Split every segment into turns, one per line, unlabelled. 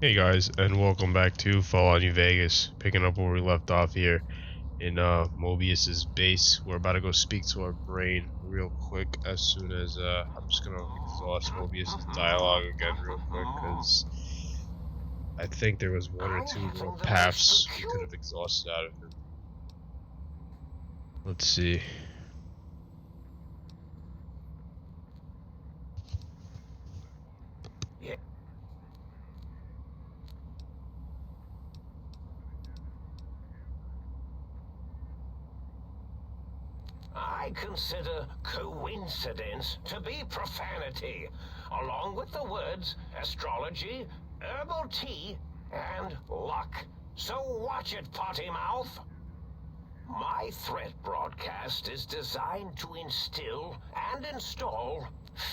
Hey guys, and welcome back to Fallout New Vegas. Picking up where we left off here in Mobius's base. We're about to go speak to our brain real quick as soon as I'm just gonna exhaust Mobius's dialogue again real quick because I think there was one or
I'm
two more
having the most
paths we could
peculiar.
have exhausted out of him. Let's see.
I consider coincidence to be profanity, along with the words astrology, herbal tea, and luck. So watch it, potty mouth. My threat broadcast is designed to instill and install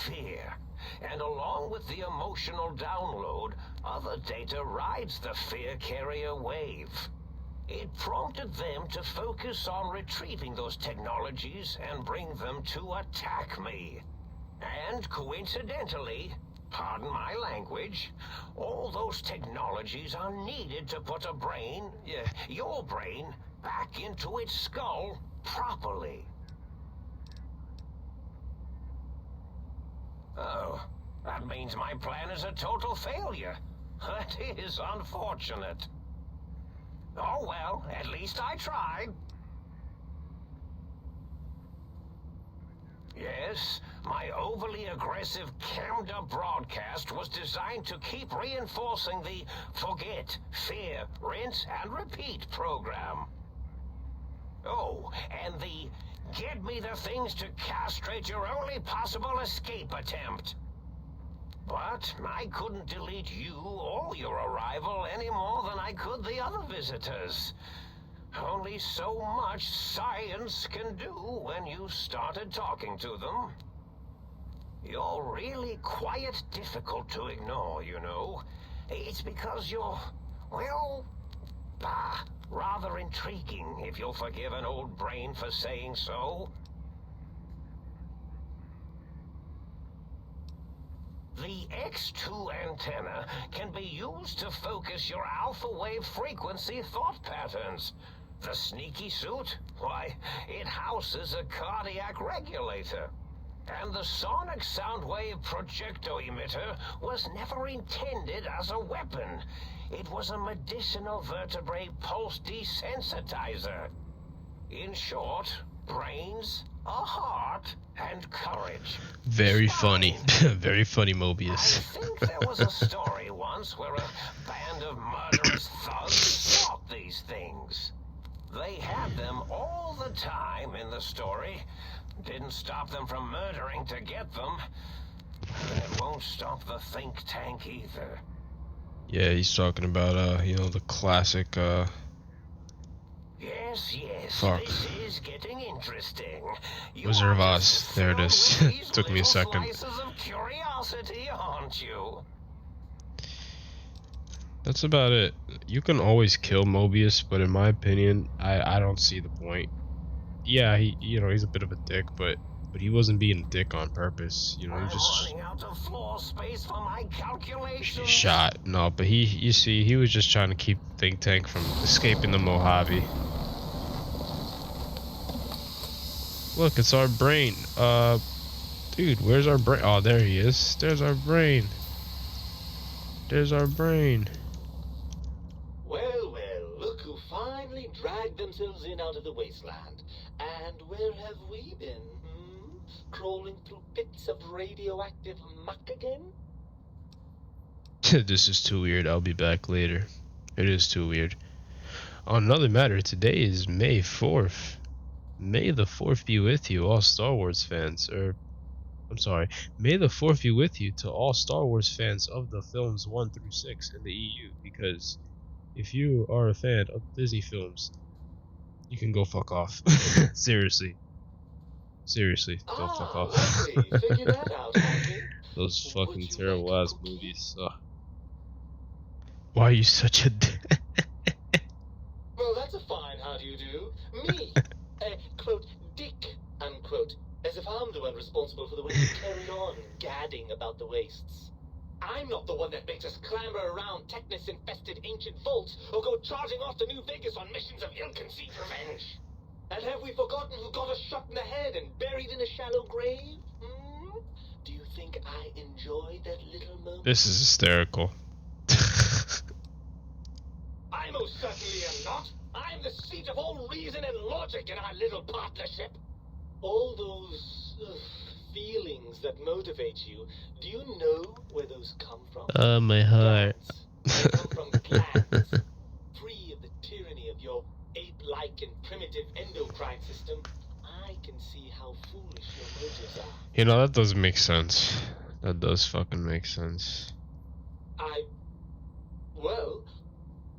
fear. And along with the emotional download, other data rides the fear carrier wave. It prompted them to focus on retrieving those technologies and bring them to attack me. And coincidentally, pardon my language, all those technologies are needed to put a brain, your brain, back into its skull properly. Oh, that means my plan is a total failure. That is unfortunate. Oh well, at least I tried. Yes, my overly aggressive cammed-up broadcast was designed to keep reinforcing the forget, fear, rinse, and repeat program. Oh, and the get me the things to castrate your only possible escape attempt. But I couldn't delete you or your arrival any more than I could the other visitors. Only so much science can do when you started talking to them. You're really quite difficult to ignore, you know. It's because you're, well, rather intriguing, if you'll forgive an old brain for saying so. The X2 antenna can be used to focus your alpha wave frequency thought patterns. The sneaky suit? Why, it houses a cardiac regulator. And the sonic sound wave projecto emitter was never intended as a weapon. It was a medicinal vertebrae pulse desensitizer. In short, brains, a heart, and courage.
Very funny.
Spine.
Very funny,
I
Mobius.
think there was a story once where a band of murderous thugs sought these things. They had them all the time in the story. Didn't stop them from murdering to get them. And it won't stop the think tank either.
Yeah, he's talking about the classic
Yes,
fuck.
this is getting interesting. You
Wizard
are
of
just
Oz. There it
filled
is.
with these
Took me a
little
second.
slices of curiosity, aren't you?
That's about it. You can always kill Mobius, but in my opinion, I don't see the point. Yeah, he's a bit of a dick, but he wasn't being a dick on purpose. He
I'm
just
running out of floor space for my calculations.
shot. No, but you see, he was just trying to keep Think Tank from escaping the Mojave. Look, it's our brain. Dude, where's our brain? Oh, there he is. There's our brain. There's our brain.
Well, look who finally dragged themselves in out of the wasteland. And where have we been, Crawling through pits of radioactive muck again?
This is too weird. I'll be back later. It is too weird. On another matter, today is May 4th. May the 4th be with you, all Star Wars fans. I'm sorry. May the 4th be with you to all Star Wars fans of the films 1 through 6 in the EU, because if you are a fan of Disney films, you can go fuck off. Seriously. Seriously, go fuck off.
Lovely. Figured that out, have we?
Those
Would
fucking
you
terrible
like a
ass
cookie?
movies. Why are you such a
Well, that's a fine how do you do. Me, quote, dick, unquote. As if I'm the one responsible for the way you carry on gadding about the wastes. I'm not the one that makes us clamber around technus-infested ancient vaults or go charging off to New Vegas on missions of ill-conceived revenge? And have we forgotten who got us shot in the head and buried in a shallow grave? Hmm? Do you think I enjoyed that little moment?
This is hysterical.
I most certainly am not. I'm the seat of all reason and logic in our little partnership. All those feelings that motivate you, do you know where those come from?
My heart.
They come from glands. Free of the tyranny of your ape-like and primitive endocrine system, I can see how foolish your motives are.
You know, that does make sense. That does fucking make sense.
Well,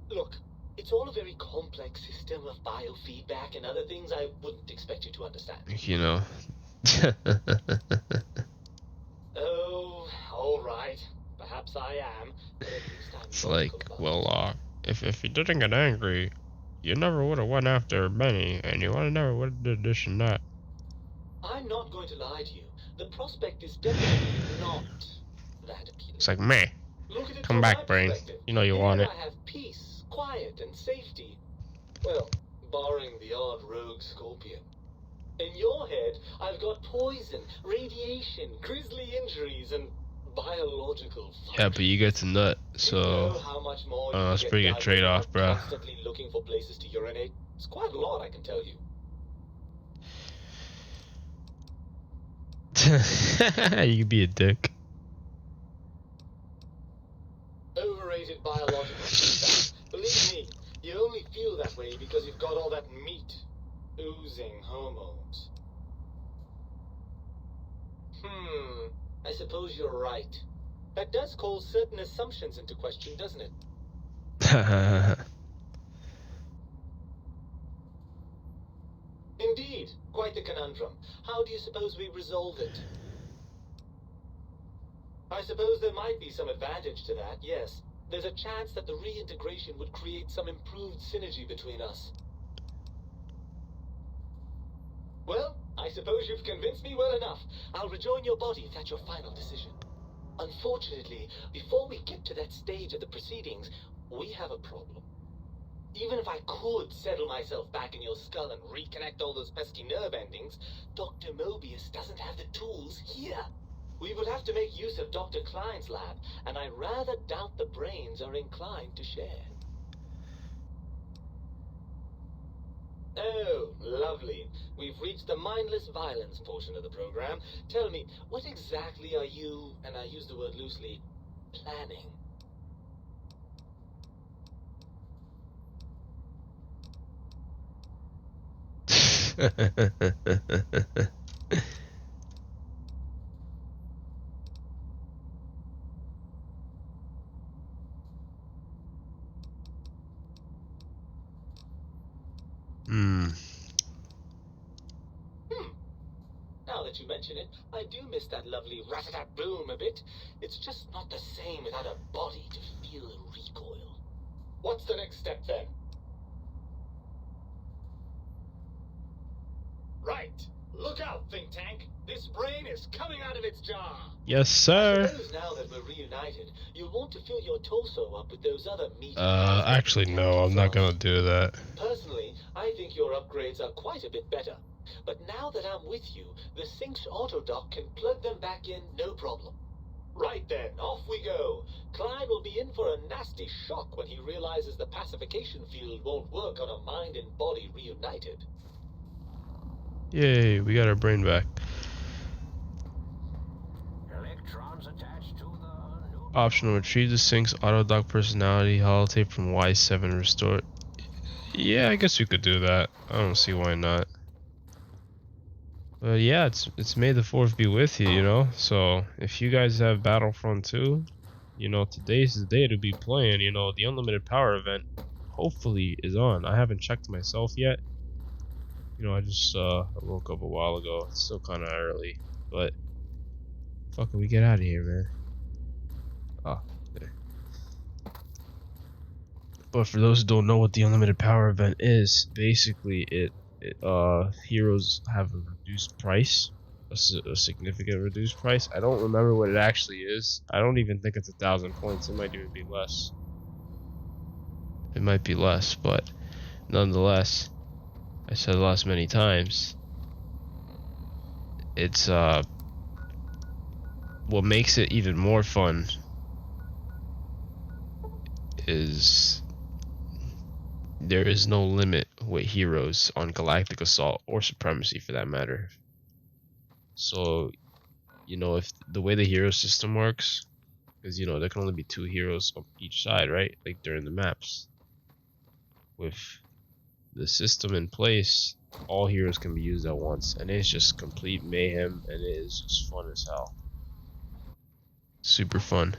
look, it's all a very complex system of biofeedback and other things I wouldn't expect you to understand.
You know.
Oh, all right. Perhaps I am. But at least I'm
It's
logical
like,
about
well, if you didn't get angry, you never would have went after Benny, and you would have never would have did this and that.
I'm not going to lie to you. The prospect is definitely not that appealing.
It's like, meh.
Look at it
Come
from
back,
my
brain.
perspective.
You know you
Here
want it.
I have peace, quiet, and safety. Well, barring the odd rogue scorpion. In your head, I've got poison, radiation, grisly injuries, and biological function.
Yeah, but you get to nut,
Do you know
so
how much more
it's
you
pretty
get
good trade-off,
done
bro.
Constantly looking for places to urinate. It's quite a lot, I can tell you.
You could be a dick.
Overrated biological feedback. Believe me, you only feel that way because you've got all that meat. Oozing hormones. I suppose you're right. That does call certain assumptions into question, doesn't it? Indeed, quite the conundrum. How do you suppose we resolve it? I suppose there might be some advantage to that, yes. There's a chance that the reintegration would create some improved synergy between us. Well, I suppose you've convinced me well enough. I'll rejoin your body if that's your final decision. Unfortunately, before we get to that stage of the proceedings, we have a problem. Even if I could settle myself back in your skull and reconnect all those pesky nerve endings, Dr. Mobius doesn't have the tools here. We would have to make use of Dr. Klein's lab, and I rather doubt the brains are inclined to share. Oh, lovely. We've reached the mindless violence portion of the program. Tell me, what exactly are you, and I use the word loosely, planning? Now that you mention it, I do miss that lovely rat-a-tat-boom a bit. It's just not the same without a body to feel the recoil. What's the next step then? Right. Look out, think tank. This brain is coming out of its jar.
Yes, sir.
I suppose now that we're reunited, you'll want to fill your torso up with those other meaty
Actually, no, I'm not gonna do that.
Personally, I think your upgrades are quite a bit better. But now that I'm with you, the Sync's autodock can plug them back in no problem. Right then, off we go. Klein will be in for a nasty shock when he realizes the pacification field won't work on a mind and body reunited.
Yay, we got our brain back.
Electrons attached to the new...
Optional, retrieve the Sync's autodock personality holotape from Y7 restore. Yeah, I guess we could do that. I don't see why not. But yeah, it's May the 4th be with you, you know? So, if you guys have Battlefront 2, you know, today's the day to be playing, you know, the Unlimited Power event hopefully is on. I haven't checked myself yet. You know, I just I woke up a while ago. It's still kind of early, but fucking we get out of here, man. Oh, okay. But for those who don't know what the Unlimited Power event is, basically heroes have a reduced price, a significant reduced price. I don't remember what it actually is. I don't even think it's 1,000 points. It might even be less. It might be less, but nonetheless, I said less many times. It's what makes it even more fun is there is no limit with heroes on Galactic Assault or Supremacy for that matter. So, you know, if the way the hero system works, because you know there can only be 2 heroes on each side, right? Like during the maps. With the system in place, all heroes can be used at once, and it's just complete mayhem, and it is just fun as hell. Super fun.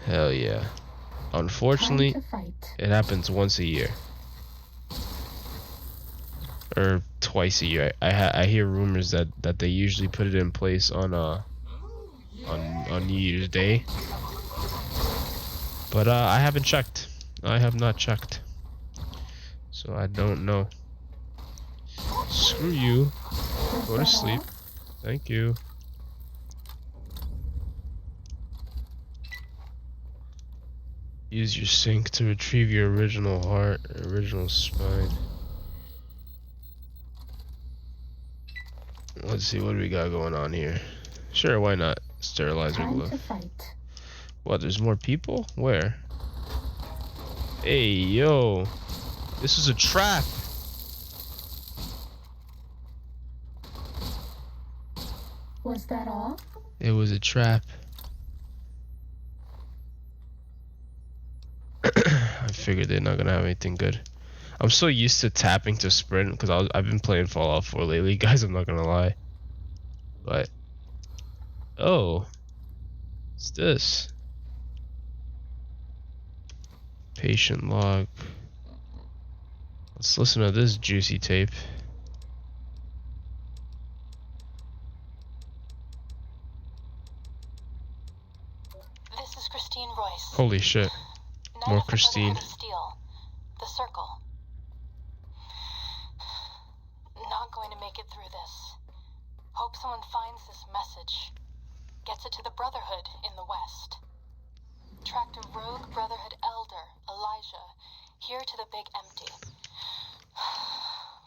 Hell yeah. Unfortunately, it happens once a year. Or twice a year. I hear rumors that they usually put it in place on New Year's Day. But I haven't checked. I have not checked. So I don't know. Screw you. Go to sleep. Thank you. Use your sync to retrieve your original heart, original spine. Let's see, what do we got going on here? Sure, why not? Sterilizer glove. What, there's more people? Where? Hey, yo. This is a trap.
Was that all?
It was a trap. I figured they're not gonna have anything good. I'm so used to tapping to sprint because I've been playing Fallout 4 lately, guys. I'm not gonna lie. But oh, what's this? Patient log. Let's listen to this juicy tape.
This is Christine Royce.
Holy shit. More Christine.
Steel. The circle. Not going to make it through this. Hope someone finds this message. Gets it to the Brotherhood in the West. Tracked a rogue Brotherhood elder, Elijah, here to the Big Empty.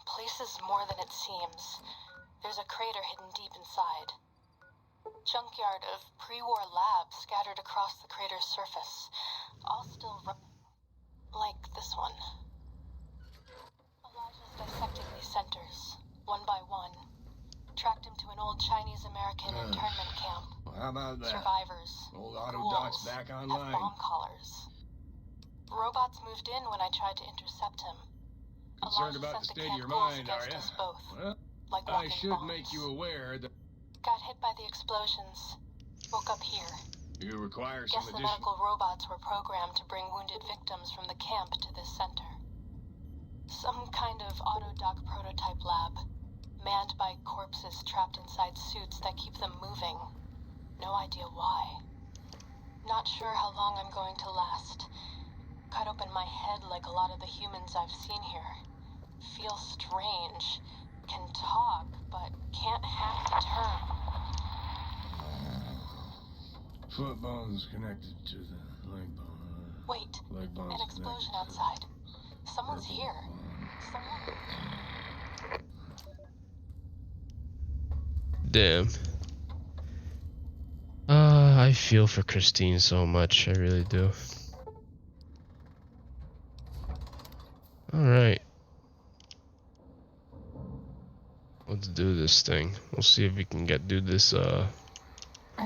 Place is more than it seems. There's a crater hidden deep inside. Junkyard of pre-war labs scattered across the crater's surface. All still like this one. Elijah's dissecting these centers, one by one. Tracked him to an old Chinese-American internment camp.
Well, how about that?
Survivors.
Old Autodot's back
have
online.
bomb collars. Robots moved in when I tried to intercept him.
Concerned
Elijah
about the
sent
state of your
chemicals
mind, are
against
you?
us both,
Well,
like
I
walking
should
bombs.
make you aware that
Got hit by the explosions. Woke up here.
you require
Guess
some
the
additional...
medical robots were programmed to bring wounded victims from the camp to this center. Some kind of autodoc prototype lab, manned by corpses trapped inside suits that keep them moving. No idea why. Not sure how long I'm going to last. Cut open my head like a lot of the humans I've seen here. Feel strange. Can talk, but can't hack the term.
Foot bones connected to the leg bone.
Wait,
Leg bones
an explosion
connected to the
outside. Someone's
purple
here.
bone.
Someone...
Damn. I feel for Christine so much. I really do. Alright. Let's do this thing. We'll see if we can do this,
I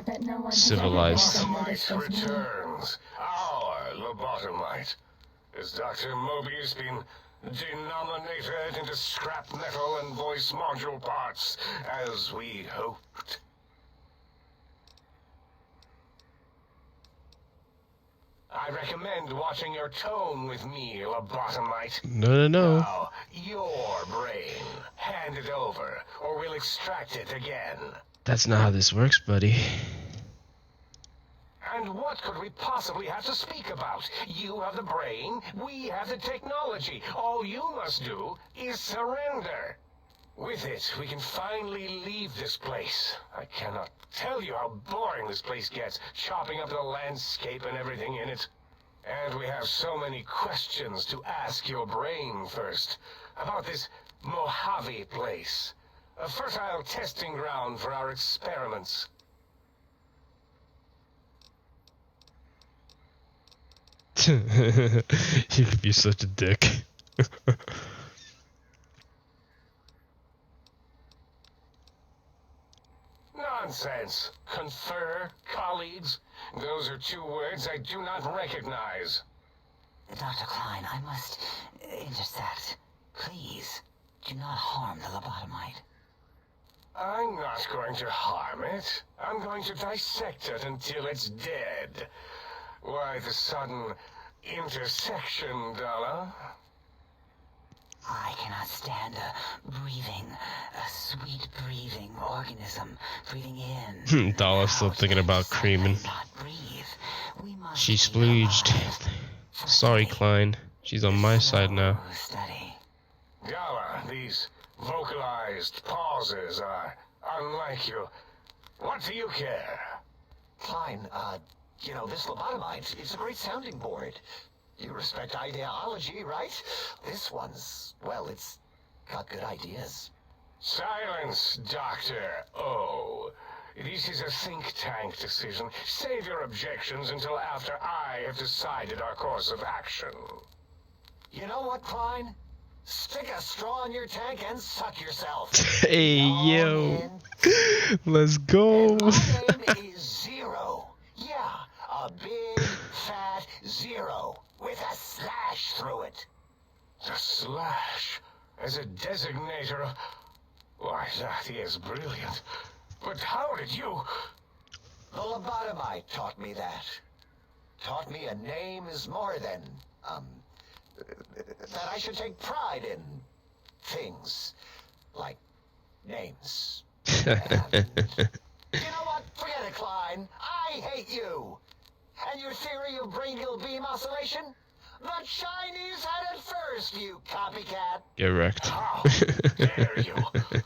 bet no one
civilized.
Lobotomite returns. Our lobotomite. Has Dr. Mobius been denominated into scrap metal and voice module parts, as we hoped? I recommend watching your tone with me, lobotomite.
No.
Now, your brain. Hand it over, or we'll extract it again.
That's not how this works, buddy.
And what could we possibly have to speak about? You have the brain, we have the technology. All you must do is surrender. With it, we can finally leave this place. I cannot tell you how boring this place gets, chopping up the landscape and everything in it. And we have so many questions to ask your brain first about this Mojave place. A fertile testing ground for our experiments.
You could be such a dick.
Nonsense. Confer, colleagues. Those are two words I do not recognize.
Dr. Klein, I must intersect. Please, do not harm the lobotomite.
I'm not going to harm it. I'm going to dissect it until it's dead. Why the sudden intersection, Dalla?
I cannot stand a sweet breathing organism breathing in.
Dalla's still thinking about creaming. She splooged. Sorry, Klein. She's on my side now.
Dalla, these vocalized pauses are unlike you. What do you care?
Klein, you know, this lobotomite, it's a great sounding board. You respect ideology, right? This one's, well, it's got good ideas.
Silence, Dr. O. This is a think tank decision. Save your objections until after I have decided our course of action.
You know what, Klein? Stick a straw in your tank and suck yourself.
Hey, yo. Let's go.
And my name is Zero. Yeah, a big, fat zero with a slash through it.
The slash as a designator of... Why, that is brilliant. But how did you...
The lobotomite taught me that. Taught me a name is more than, that I should take pride in things like names. And, you know what? Forget it, Klein. I hate you. And your theory of brachial beam oscillation? The Chinese had it first, you copycat.
Get wrecked.
How dare you?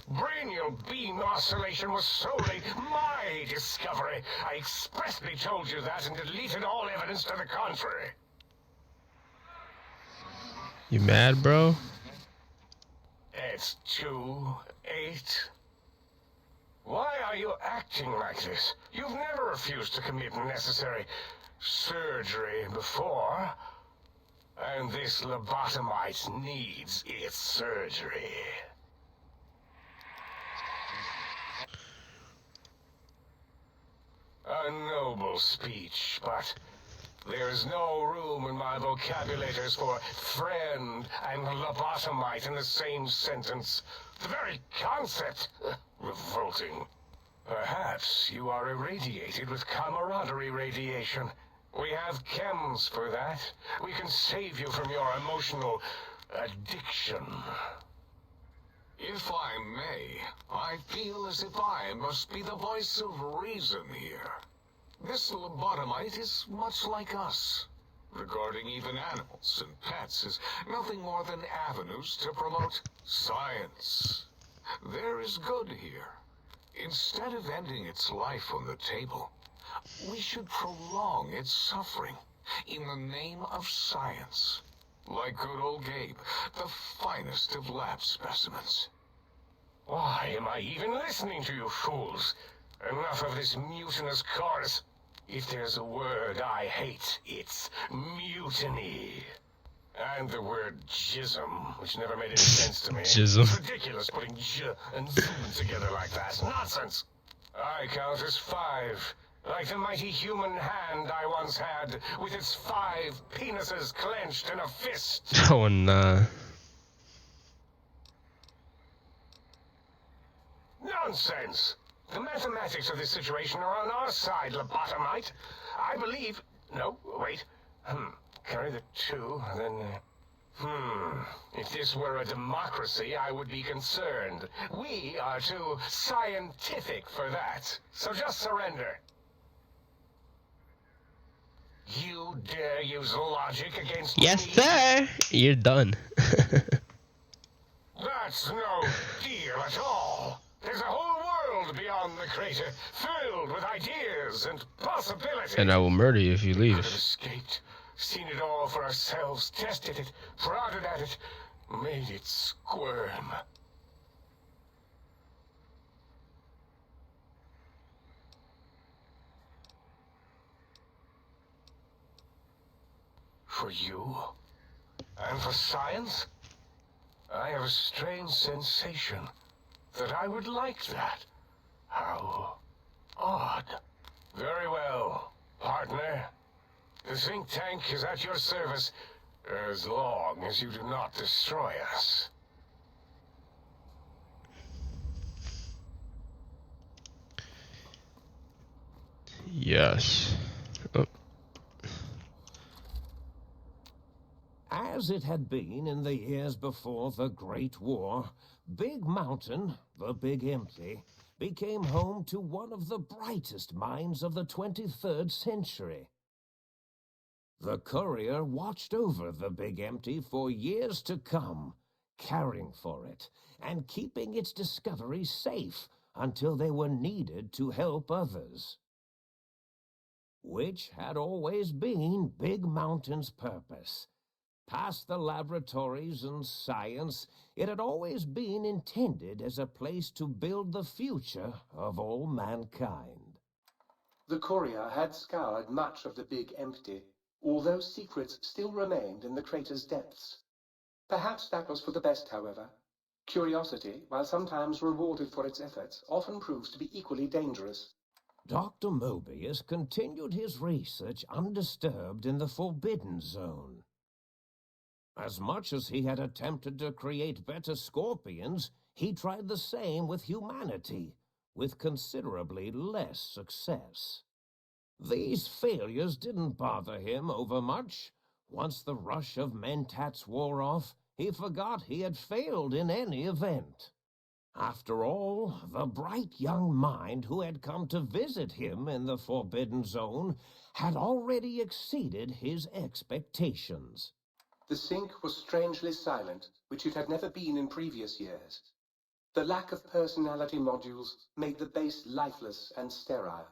Brachial beam oscillation was solely my discovery. I expressly told you that and deleted all evidence to the contrary.
You mad, bro?
It's 2-8. Why are you acting like this? You've never refused to commit necessary surgery before. And this lobotomite needs its surgery. A noble speech, but there is no room in my vocabulators for friend and lobotomite in the same sentence. The very concept, revolting. Perhaps you are irradiated with camaraderie radiation. We have chems for that. We can save you from your emotional addiction.
If I may, I feel as if I must be the voice of reason here. This lobotomite is much like us. Regarding even animals and pets as nothing more than avenues to promote science. There is good here. Instead of ending its life on the table, we should prolong its suffering in the name of science. Like good old Gabe, the finest of lab specimens.
Why am I even listening to you fools? Enough of this mutinous chorus. If there's a word I hate, it's mutiny. And the word jism, which never made any sense to me.
Jism.
It's ridiculous putting j and z together like that. Nonsense. I count as 5. Like the mighty human hand I once had, with its 5 penises clenched in a fist.
Oh, nah.
Nonsense! The mathematics of this situation are on our side, lobotomite. I believe... No, wait. Carry the 2, then... If this were a democracy, I would be concerned. We are too scientific for that. So just surrender. You dare use logic against me?
Yes, sir. You're done.
That's no deal at all. There's a whole world beyond the crater, filled with ideas and possibilities.
And I will murder you if you
Could have
leave.
escaped
Seen it all for ourselves, tested it, prodded at it, made it squirm. For you? And for science? I have a strange sensation that I would like that. How odd. Very well, partner. The think tank is at your service as long as you do not destroy us.
Yes. Oh.
As it had been in the years before the Great War, Big Mountain, the Big Empty, became home to one of the brightest minds of the 23rd century. The courier watched over the Big Empty for years to come, caring for it and keeping its discoveries safe until they were needed to help others. Which had always been Big Mountain's purpose. Past the laboratories and science, it had always been intended as a place to build the future of all mankind.
The courier had scoured much of the Big Empty, although secrets still remained in the crater's depths. Perhaps that was for the best, however. Curiosity, while sometimes rewarded for its efforts, often proves to be equally dangerous.
Dr. Mobius continued his research undisturbed in the Forbidden Zone. As much as he had attempted to create better scorpions, he tried the same with humanity, with considerably less success. These failures didn't bother him overmuch. Once the rush of mentats wore off, he forgot he had failed in any event. After all, the bright young mind who had come to visit him in the Forbidden Zone had already exceeded his expectations.
The sink was strangely silent, which it had never been in previous years. The lack of personality modules made the base lifeless and sterile.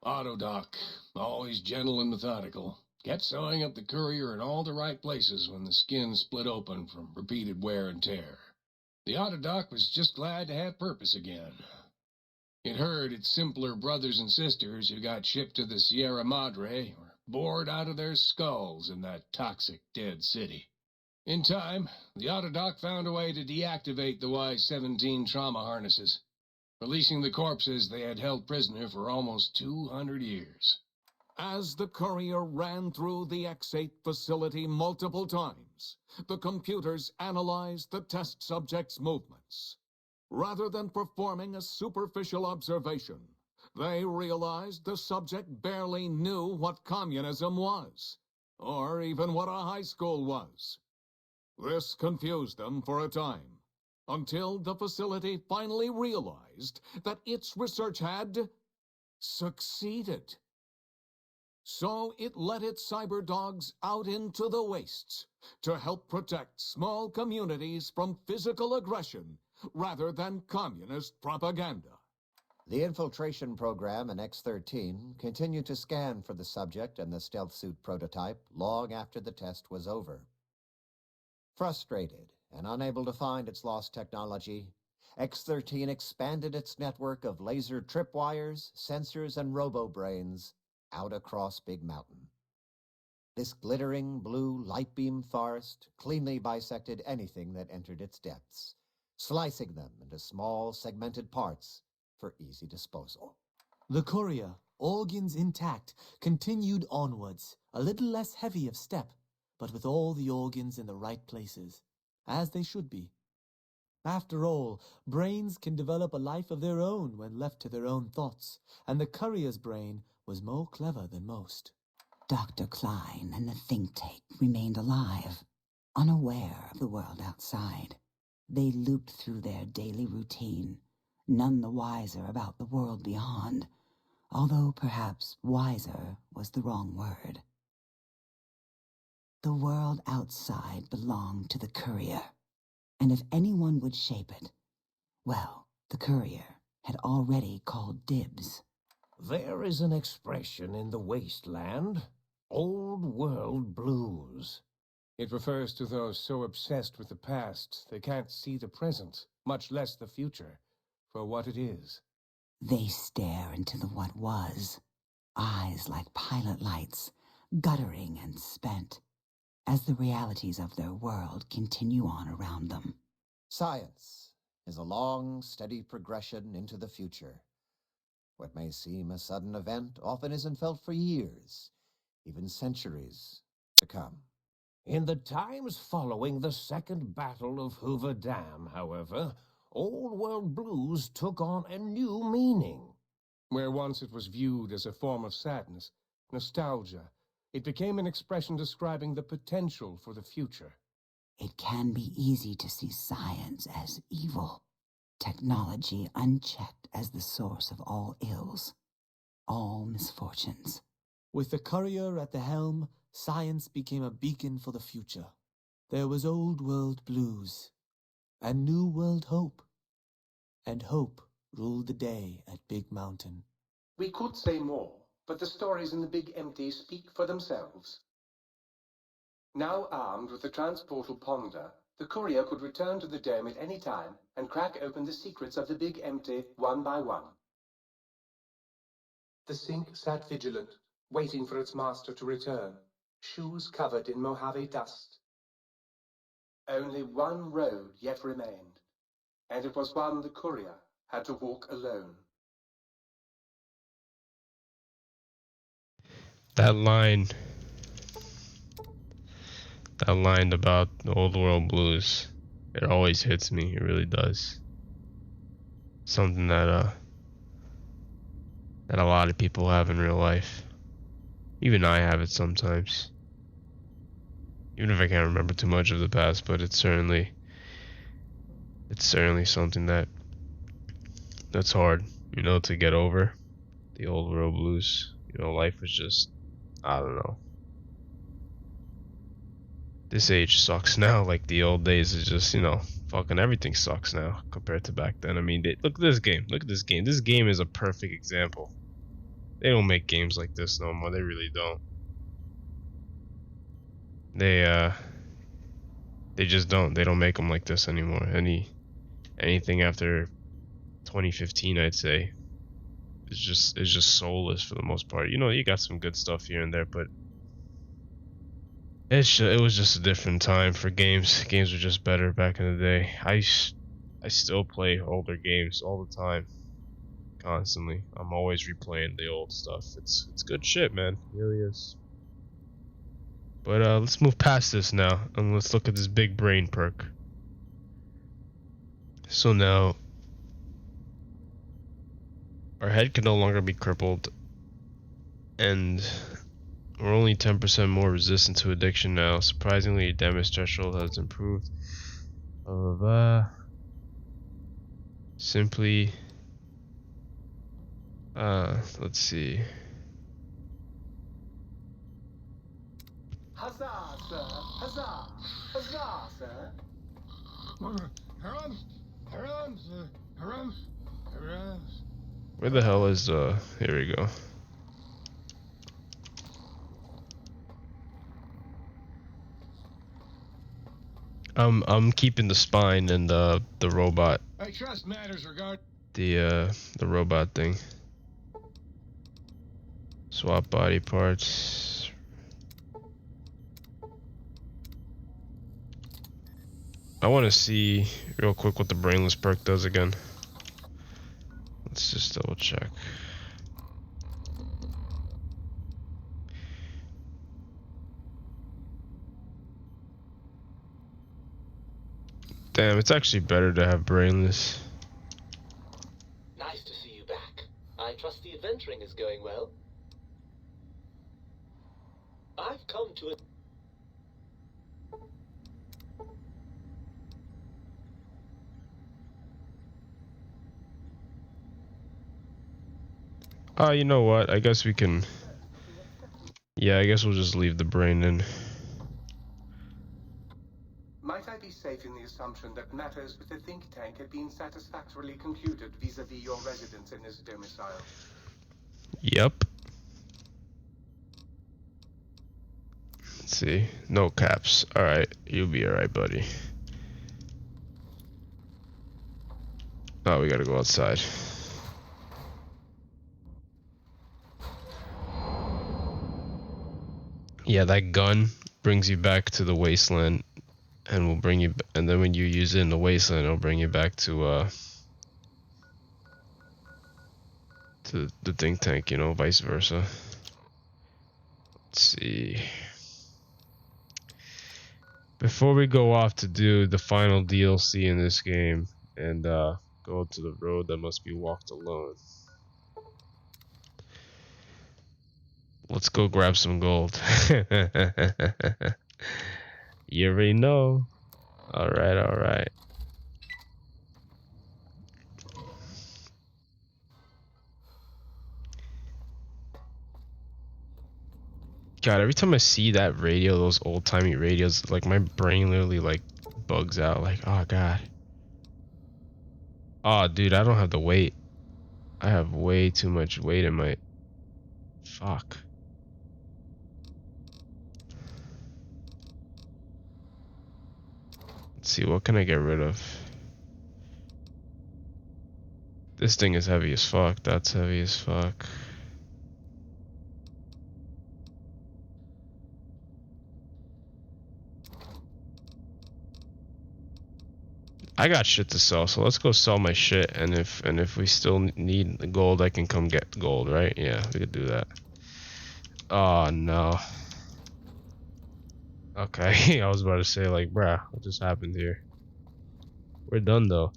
Autodoc, always gentle and methodical, kept sewing up the courier in all the right places when the skin split open from repeated wear and tear. The Autodoc was just glad to have purpose again. It heard its simpler brothers and sisters who got shipped to the Sierra Madre were bored out of their skulls in that toxic dead city. In time, the Autodoc found a way to deactivate the Y-17 trauma harnesses, releasing the corpses they had held prisoner for almost 200 years.
As the courier ran through the X-8 facility multiple times, the computers analyzed the test subject's movements. Rather than performing a superficial observation, they realized the subject barely knew what communism was, or even what a high school was. This confused them for a time, until the facility finally realized that its research had succeeded. So it let its cyber dogs out into the wastes to help protect small communities from physical aggression rather than communist propaganda.
The infiltration program in X-13 continued to scan for the subject and the stealth suit prototype long after the test was over. Frustrated and unable to find its lost technology, X-13 expanded its network of laser tripwires, sensors, and robo-brains out across Big Mountain. This glittering blue light beam forest cleanly bisected anything that entered its depths, slicing them into small segmented parts for easy disposal.
The courier, organs intact, continued onwards, a little less heavy of step, but with all the organs in the right places, as they should be. After all, brains can develop a life of their own when left to their own thoughts, and the courier's brain was more clever than most.
Dr. Klein and the think tank remained alive, unaware of the world outside. They looped through their daily routine, none the wiser about the world beyond, although perhaps wiser was the wrong word. The world outside belonged to the courier, and if anyone would shape it, well, the courier had already called dibs.
There is an expression in the wasteland,
Old world blues. It refers to those so obsessed with the past they can't see the present, much less the future, for what it is.
They stare into the what was, eyes like pilot lights, guttering and spent, as the realities of their world continue on around them.
Science is a long, steady progression into the future. What may seem a sudden event often isn't felt for years, even centuries to come.
In the times following the Second Battle of Hoover Dam, however, Old World Blues took on a new meaning.
Where once it was viewed as a form of sadness, nostalgia, it became an expression describing the potential for the future.
It can be easy to see science as evil, technology unchecked as the source of all ills, all misfortunes.
With the courier at the helm, science became a beacon for the future. There was old world blues, and new world hope. And hope ruled the day at Big Mountain.
We could say more, but the stories in the Big Empty speak for themselves. Now armed with the transportal Ponder, the courier could return to the dome at any time and crack open the secrets of the Big Empty one by one. The sink sat vigilant, waiting for its master to return, shoes covered in Mojave dust. Only one road yet remained, and it was one the courier had to walk alone.
That line about the old world blues, it always hits me. It really does. Something that a lot of people have in real life. Even I have it sometimes. Even if I can't remember too much of the past, but it's certainly something that's hard, to get over. The old world blues. Life was just, I don't know. This age sucks now. Like the old days is just, fucking everything sucks now compared to back then. I mean, look at this game. Look at this game. This game is a perfect example. They don't make games like this no more. They really don't. They just don't. They don't make them like this anymore. Anything after 2015, I'd say, is just soulless for the most part. You got some good stuff here and there, but it was just a different time for games. Games were just better back in the day. I still play older games all the time, constantly. I'm always replaying the old stuff. It's good shit, man. It really is. But let's move past this now and let's look at this big brain perk. So now our head can no longer be crippled, and we're only 10% more resistant to addiction now. Surprisingly, your damage threshold has improved. Simply, let's see.
Huzzah, sir! Huzzah! Huzzah, sir!
Where the hell is here we go. I'm keeping the spine and the robot.
I trust matters regard
The robot thing. Swap body parts. I want to see real quick what the brainless perk does again. Let's just double check. Damn, it's actually better to have brainless.
Nice to see you back. I trust the adventuring is going well. I've come to it.
You know what? I guess we can. Yeah, I guess we'll just leave the brain in.
Might I be safe in the assumption that matters with the think tank have been satisfactorily concluded vis-a-vis your residence in this domicile?
Yep. Let's see. No caps. Alright, you'll be alright, buddy. Oh, we gotta go outside. Yeah, that gun brings you back to the wasteland, and will bring you. And then when you use it in the wasteland, it'll bring you back to the think tank. You know, vice versa. Let's see. Before we go off to do the final DLC in this game and go to the road that must be walked alone, let's go grab some gold. You already know. Alright, alright. God, every time I see that radio, those old-timey radios, like my brain literally like bugs out. Like, oh god. Oh, dude, I don't have the weight. I have way too much weight in my... Fuck. Let's see, what can I get rid of? This thing is heavy as fuck. That's heavy as fuck. I got shit to sell, so let's go sell my shit. And if we still need the gold, I can come get gold, right? Yeah, we could do that. Oh no. Okay, I was about to say like, bruh, what just happened here? We're done though.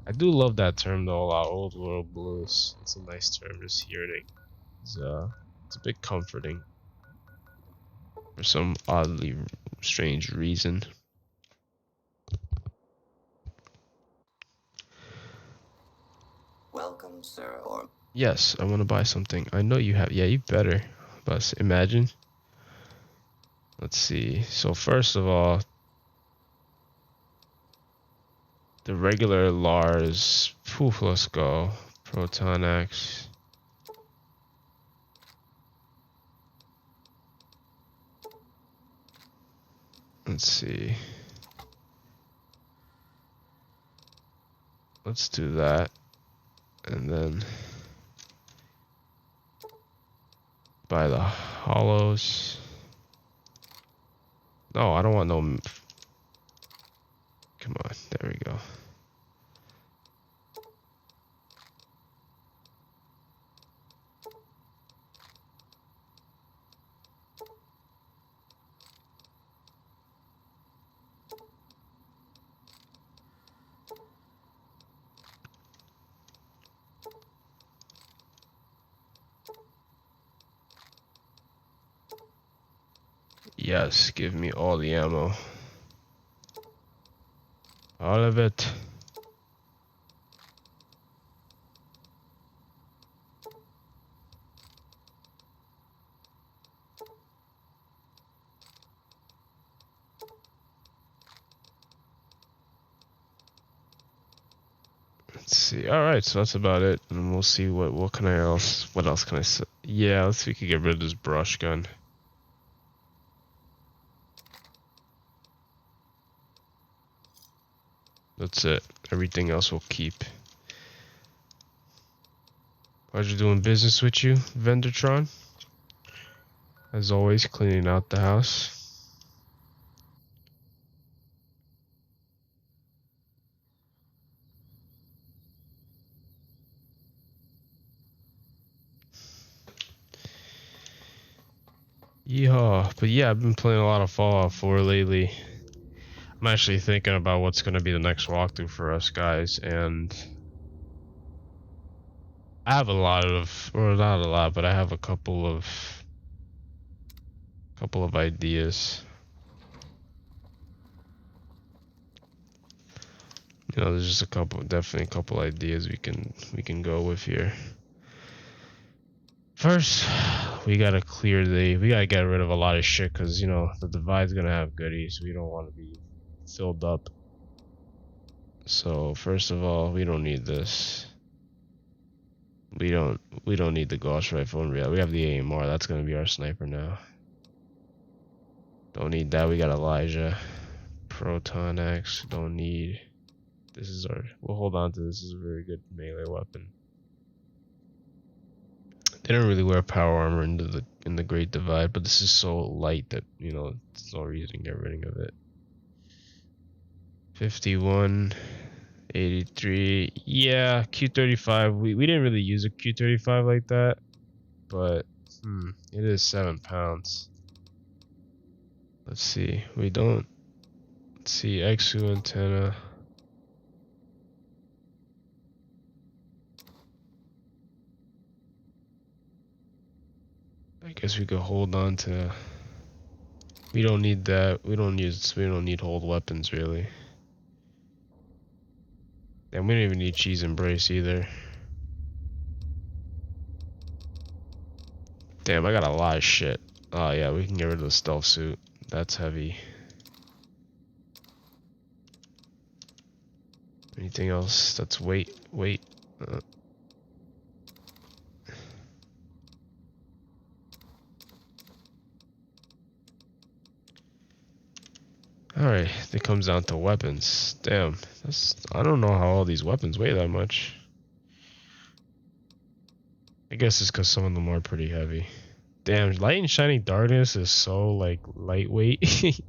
I do love that term though, old world blues. It's a nice term, just hearing it. It's a bit comforting for some oddly strange reason.
Welcome, sir. Or
Yes, I want to buy something. I know you have. Yeah, you better. But imagine. Let's see. So first of all, the regular Lars. Poof, let's go. Proton X. Let's see. Let's do that. And then buy the hollows. No, I don't want no... Come on, there we go. Yes, give me all the ammo. All of it. Let's see. All right, so that's about it, and we'll see what can I else. What else can I say? Yeah, let's see if we can get rid of this brush gun. That's it. Everything else will keep. Pleasure doing business with you, Vendortron. As always, cleaning out the house. Yeehaw. But yeah, I've been playing a lot of Fallout 4 lately. I'm actually thinking about what's going to be the next walkthrough for us guys, and I have a lot of, or not a lot, but I have a couple of ideas. You know, there's just a couple, definitely a couple ideas we can go with here. First, we gotta get rid of a lot of shit, because you know the Divide's gonna have goodies. We don't want to be filled up. So first of all, we don't need this. We don't need the Gauss rifle in reality. We have the AMR. That's gonna be our sniper now. Don't need that. We got Elijah. Proton X. Don't need. This is our. We'll hold on to this. This is a very good melee weapon. They don't really wear power armor in the Great Divide, but this is so light that, you know, there's no reason to get rid of it. 51, 83. Yeah, Q35. We didn't really use a Q35 like that, but it is 7 pounds. Let's see. We don't. Let's see. XU antenna. I guess we could hold on to. We don't need that. We don't need hold weapons really. And we don't even need cheese embrace either. Damn, I got a lot of shit. Oh yeah, we can get rid of the stealth suit. That's heavy. Anything else that's weight? Alright, it comes down to weapons. Damn, I don't know how all these weapons weigh that much. I guess it's because some of them are pretty heavy. Damn, Light and Shining Darkness is so, like, lightweight.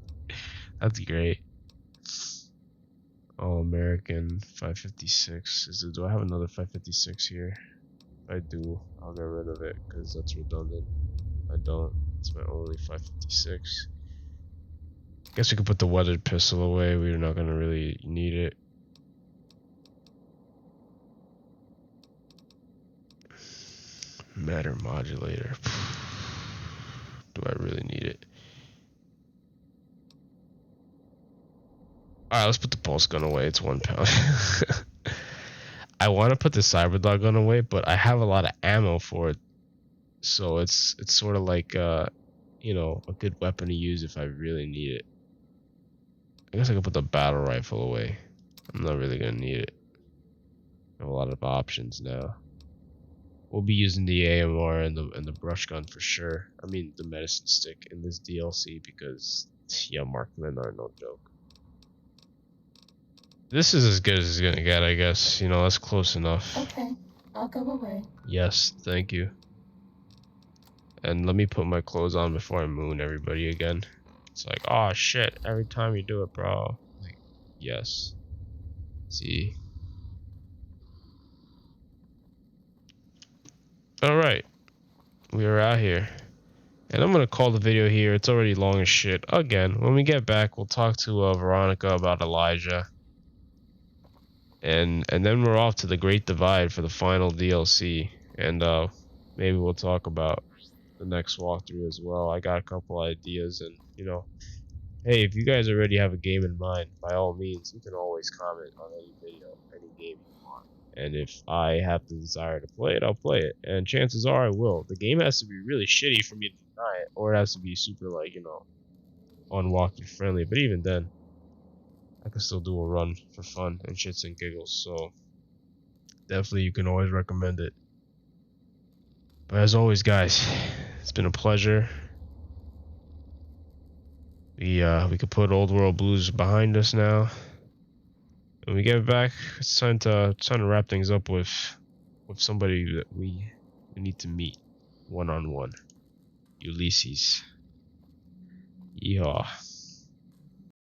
That's great. All American 556. Do I have another 556 here? If I do, I'll get rid of it because that's redundant. I don't. It's my only 556. Guess we could put the weathered pistol away. We're not gonna really need it. Matter modulator. Do I really need it? Alright, let's put the pulse gun away. It's 1 pound. I want to put the Cyberdog gun away, but I have a lot of ammo for it. So it's sort of like, you know, a good weapon to use if I really need it. I guess I could put the battle rifle away. I'm not really gonna need it. I have a lot of options now. We'll be using the AMR and the brush gun for sure. I mean the medicine stick in this DLC because yeah, marksmen are no joke. This is as good as it's gonna get, I guess. You know, that's close enough.
Okay, I'll go away.
Yes, thank you. And let me put my clothes on before I moon everybody again. It's like, oh shit, every time you do it, bro. Like, yes. See. Alright. We are out here. And I'm gonna call the video here. It's already long as shit. Again, when we get back, we'll talk to Veronica about Elijah. And then we're off to the Great Divide for the final DLC. And maybe we'll talk about the next walkthrough as well. I got a couple ideas, and you know, hey, if you guys already have a game in mind, by all means, you can always comment on any video, any game you want. And if I have the desire to play it, I'll play it. And chances are I will. The game has to be really shitty for me to deny it, or it has to be super, like, you know, on walkthrough friendly. But even then, I can still do a run for fun and shits and giggles. So definitely, you can always recommend it. But as always, guys, it's been a pleasure. We could put Old World Blues behind us now. When we get back, it's time to wrap things up with somebody that we need to meet one-on-one. Ulysses. Yeehaw.